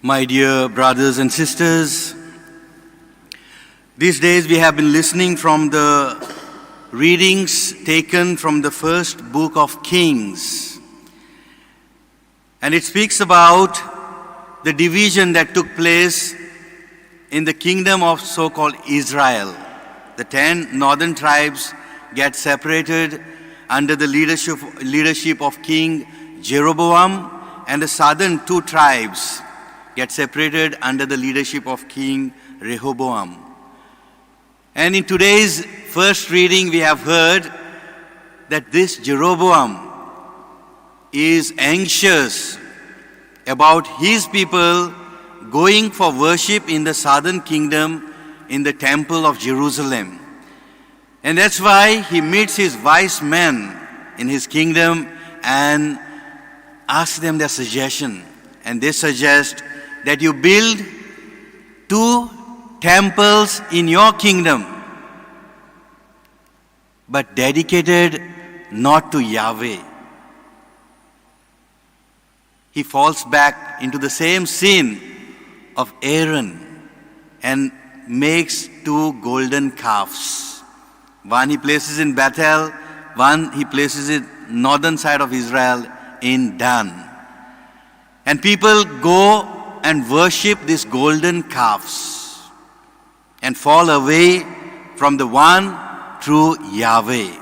My dear brothers and sisters, these days we have been listening from the readings taken from the first book of Kings. And it speaks about the division that took place in the kingdom of so-called Israel. The 10 northern tribes get separated under the leadership of King Jeroboam, and the southern 2 tribes get separated under the leadership of King Rehoboam. And in today's first reading, we have heard that this Jeroboam is anxious about his people going for worship in the southern kingdom in the temple of Jerusalem. And that's why he meets his wise men in his kingdom and asks them their suggestion. And they suggest that you build 2 temples in your kingdom, but dedicated not to Yahweh. He falls back into the same sin of Aaron and makes 2 golden calves. One he places in Bethel, one he places in northern side of Israel in Dan. And people go and worship these golden calves and fall away from the one true Yahweh.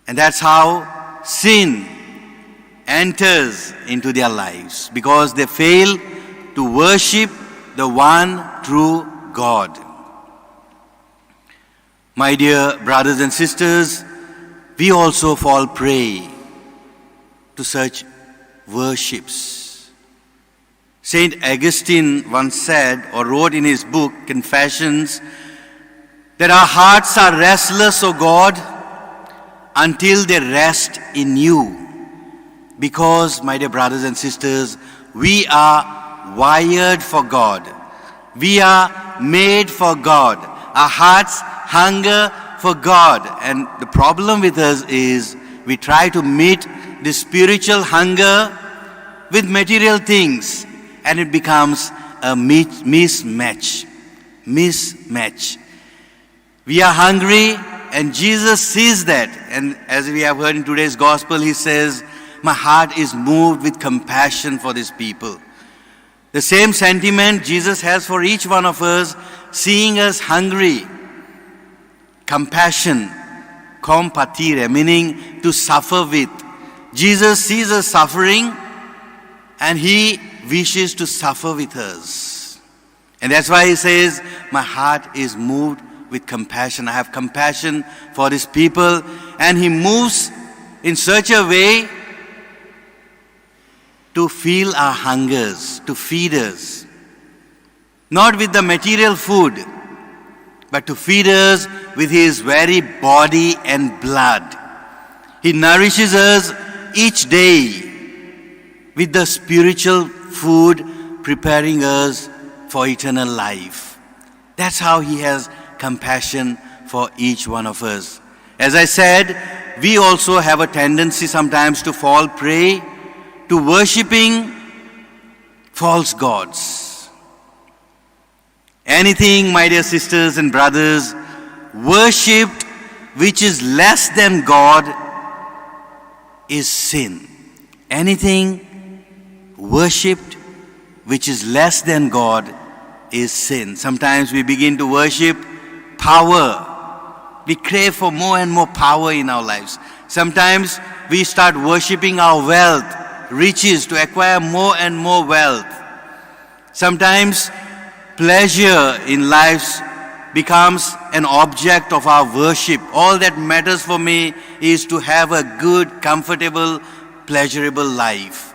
And that's how sin enters into their lives, because they fail to worship the one true God. My dear brothers and sisters, we also fall prey to such worships. Saint Augustine once said or wrote in his book Confessions that our hearts are restless, O God, until they rest in you. Because, my dear brothers and sisters, we are wired for God. We are made for God. Our hearts hunger for God. And the problem with us is we try to meet the spiritual hunger with material things, and it becomes a mismatch. We are hungry, and Jesus sees that. And as we have heard in today's gospel, he says, my heart is moved with compassion for these people. The same sentiment Jesus has for each one of us, seeing us hungry. Compassion, compatire, meaning to suffer with. Jesus sees us suffering, and he wishes to suffer with us. And that's why he says, my heart is moved with compassion. I have compassion for these people. And he moves in such a way to feel our hungers, to feed us. Not with the material food, but to feed us with his very body and blood. He nourishes us each day with the spiritual food, preparing us for eternal life. That's how he has compassion for each one of us. As I said, we also have a tendency sometimes to fall prey to worshipping false gods. Anything, my dear sisters and brothers, worshipped which is less than God is sin. Anything worshipped which is less than God is sin. Sometimes we begin to worship power. We crave for more and more power in our lives. Sometimes we start worshipping our wealth, riches, to acquire more and more wealth. Sometimes pleasure in life becomes an object of our worship. All that matters for me is to have a good, comfortable, pleasurable life.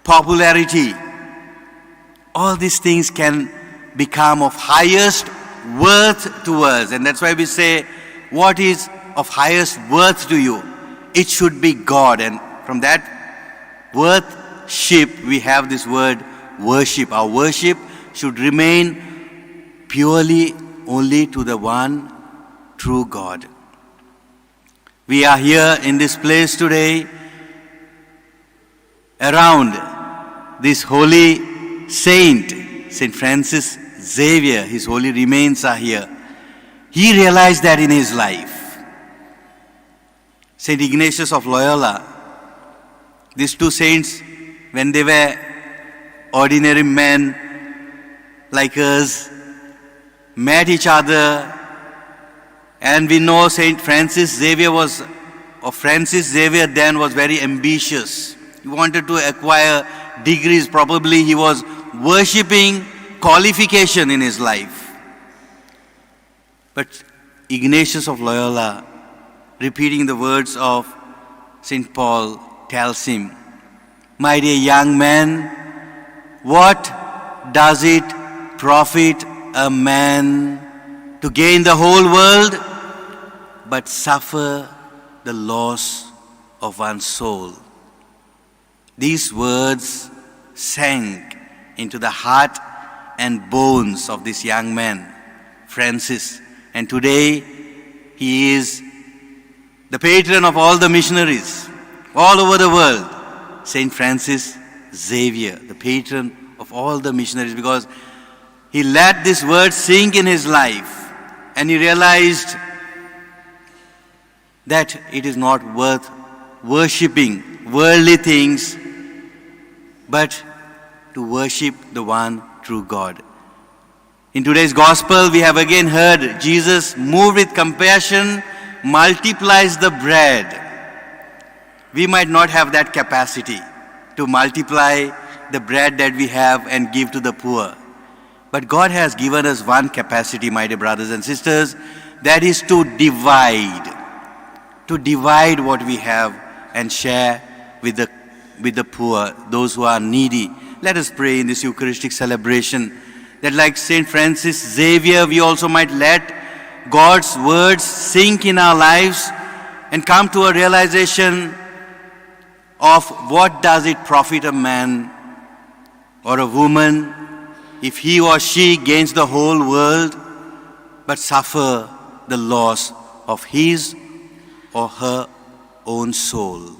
Popularity. All these things can become of highest worth to us. And that's why we say, what is of highest worth to you? It should be God. And from that worship, we have this word worship. Our worship should remain purely only to the one true God. We are here in this place today around this holy saint, Saint Francis Xavier. His holy remains are here. He realized that in his life. Saint Ignatius of Loyola, these two saints, when they were ordinary men like us, met each other, and we know Francis Xavier then was very ambitious. He wanted to acquire degrees. Probably he was worshipping qualification in his life. But Ignatius of Loyola, repeating the words of St. Paul, tells him, "My dear young man, what does it profit a man to gain the whole world but suffer the loss of one's soul?" These words sank into the heart and bones of this young man, Francis. And today, he is the patron of all the missionaries all over the world. Saint Francis Xavier, the patron of all the missionaries, because he let this word sink in his life and he realized that it is not worth worshipping worldly things, but to worship the one true God. In today's gospel, we have again heard Jesus, moved with compassion, multiplies the bread. We might not have that capacity to multiply the bread that we have and give to the poor. But God has given us one capacity, my dear brothers and sisters, that is to divide what we have and share with the poor, those who are needy. Let us pray in this Eucharistic celebration that like Saint Francis Xavier, we also might let God's words sink in our lives and come to a realization of what does it profit a man or a woman if he or she gains the whole world but suffer the loss of his or her own soul.